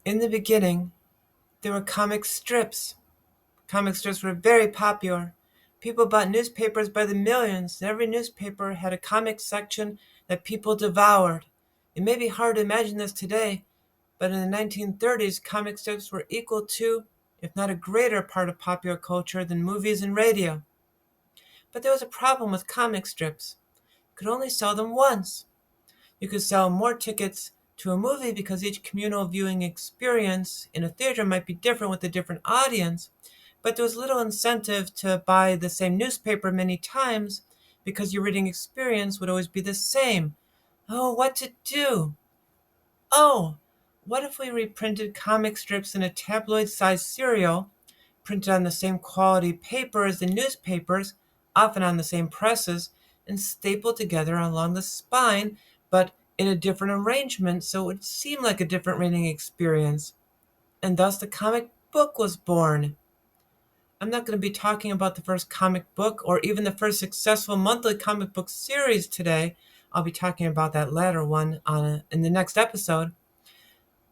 In the beginning, there were comic strips. Comic strips were very popular. People bought newspapers by the millions, and every newspaper had a comic section that people devoured. It may be hard to imagine this today, but in the 1930s, comic strips were equal to, if not a greater part of popular culture than movies and radio. But there was a problem with comic strips. You could only sell them once. You could sell more tickets to a movie because each communal viewing experience in a theater might be different with a different audience, but there was little incentive to buy the same newspaper many times because your reading experience would always be the same. Oh, what to do? Oh, what if we reprinted comic strips in a tabloid-sized serial, printed on the same quality paper as the newspapers, often on the same presses, and stapled together along the spine, but in a different arrangement so it would seem like a different reading experience. And thus the comic book was born. I'm not going to be talking about the first comic book or even the first successful monthly comic book series today. I'll be talking about that latter one in the next episode.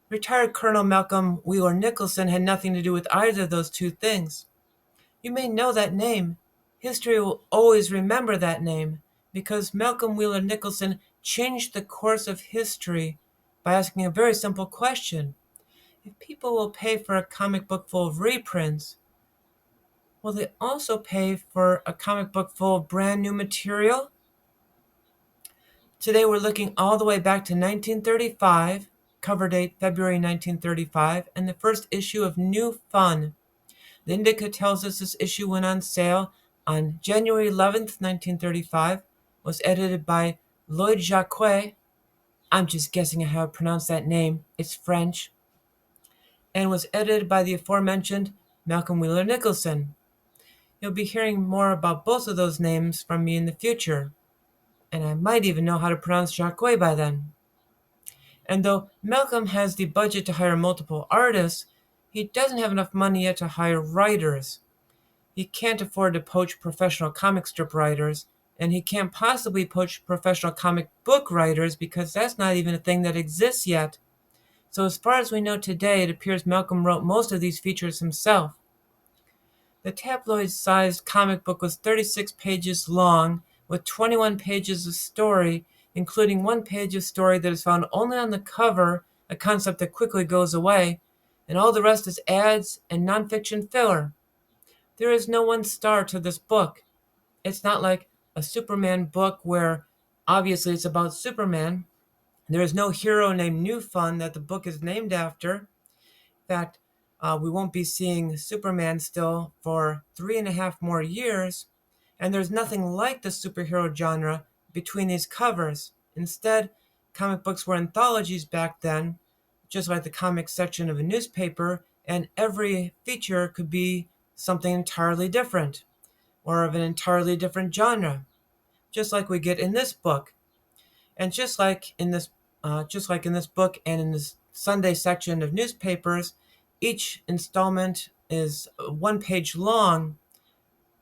Retired Colonel Malcolm Wheeler Nicholson had nothing to do with either of those two things. You may know that name. History will always remember that name because Malcolm Wheeler Nicholson changed the course of history by asking a very simple question. If people will pay for a comic book full of reprints, will they also pay for a comic book full of brand new material? Today we're looking all the way back to 1935, cover date February 1935, and the first issue of New Fun. The Indica tells us this issue went on sale on January 11th, 1935, was edited by Lloyd Jacquet. I'm just guessing how to pronounce that name. It's French. And was edited by the aforementioned Malcolm Wheeler Nicholson. You'll be hearing more about both of those names from me in the future. And I might even know how to pronounce Jacquet by then. And though Malcolm has the budget to hire multiple artists, he doesn't have enough money yet to hire writers. He can't afford to poach professional comic strip writers, and he can't possibly poach professional comic book writers because that's not even a thing that exists yet. So as far as we know today, it appears Malcolm wrote most of these features himself. The tabloid-sized comic book was 36 pages long, with 21 pages of story, including one page of story that is found only on the cover, a concept that quickly goes away, and all the rest is ads and nonfiction filler. There is no one star to this book. It's not like a Superman book where obviously it's about Superman. There is no hero named New Fun that the book is named after. In fact, we won't be seeing Superman still for 3.5 more years, and there's nothing like the superhero genre between these covers. Instead, comic books were anthologies back then, just like the comic section of a newspaper, and every feature could be something entirely different, or of an entirely different genre, just like we get in this book. And just like in this book and in this Sunday section of newspapers, each installment is one page long,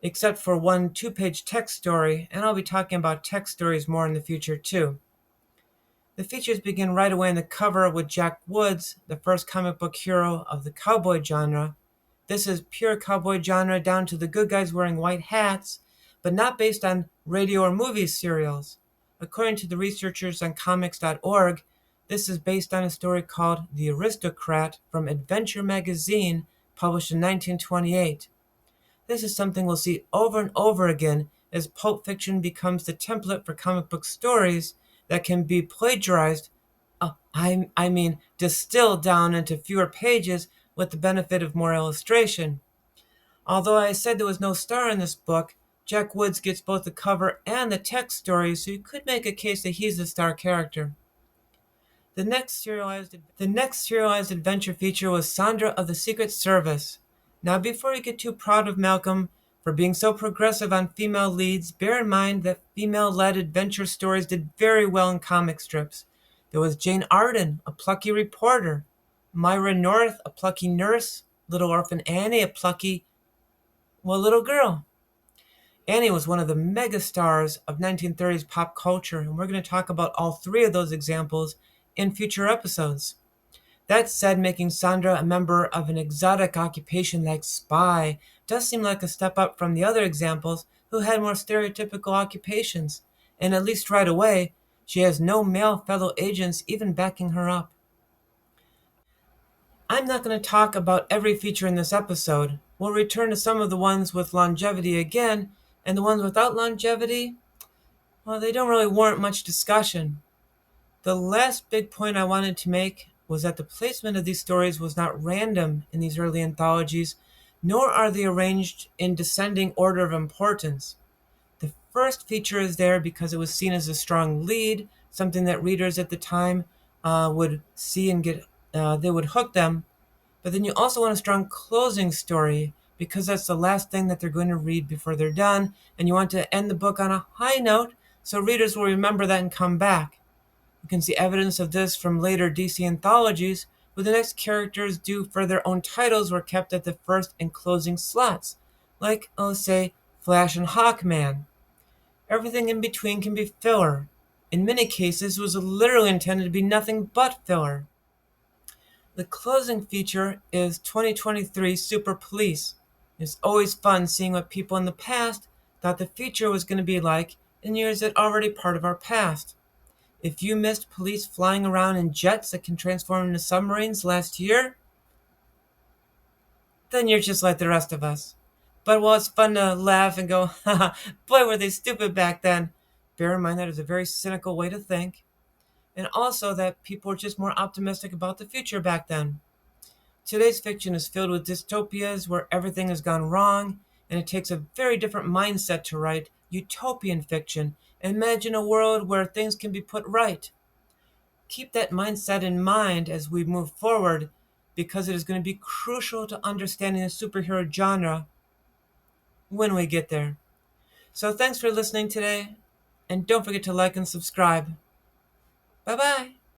except for one 2-page text story, and I'll be talking about text stories more in the future too. The features begin right away on the cover with Jack Woods, the first comic book hero of the cowboy genre. This is pure cowboy genre down to the good guys wearing white hats, but not based on radio or movie serials. According to the researchers on comics.org, this is based on a story called The Aristocrat from Adventure magazine, published in 1928. This is something we'll see over and over again as pulp fiction becomes the template for comic book stories that can be plagiarized, I mean distilled down into fewer pages with the benefit of more illustration. Although I said there was no star in this book, Jack Woods gets both the cover and the text story, so you could make a case that he's the star character. The next serialized adventure feature was Sandra of the Secret Service. Now, before you get too proud of Malcolm for being so progressive on female leads, bear in mind that female-led adventure stories did very well in comic strips. There was Jane Arden, a plucky reporter, Myra North, a plucky nurse, Little Orphan Annie, a plucky, little girl. Annie was one of the megastars of 1930s pop culture, and we're going to talk about all three of those examples in future episodes. That said, making Sandra a member of an exotic occupation like spy does seem like a step up from the other examples who had more stereotypical occupations, and at least right away, she has no male fellow agents even backing her up. I'm not going to talk about every feature in this episode. We'll return to some of the ones with longevity again, and the ones without longevity, well, they don't really warrant much discussion. The last big point I wanted to make was that the placement of these stories was not random in these early anthologies, nor are they arranged in descending order of importance. The first feature is there because it was seen as a strong lead, something that readers at the time would see and they would hook them. But then you also want a strong closing story because that's the last thing that they're going to read before they're done, and you want to end the book on a high note so readers will remember that and come back. You can see evidence of this from later DC anthologies, where the next characters due for their own titles were kept at the first and closing slots, like, let's say, Flash and Hawkman. Everything in between can be filler. In many cases, it was literally intended to be nothing but filler. The closing feature is 2023 Super Police. It's always fun seeing what people in the past thought the future was going to be like in years that are already part of our past. If you missed police flying around in jets that can transform into submarines last year, then you're just like the rest of us. But while it's fun to laugh and go, haha, boy, were they stupid back then, bear in mind that is a very cynical way to think, and also that people were just more optimistic about the future back then. Today's fiction is filled with dystopias where everything has gone wrong, and it takes a very different mindset to write utopian fiction and imagine a world where things can be put right. Keep that mindset in mind as we move forward because it is going to be crucial to understanding the superhero genre when we get there. So thanks for listening today, and don't forget to like and subscribe. Bye bye.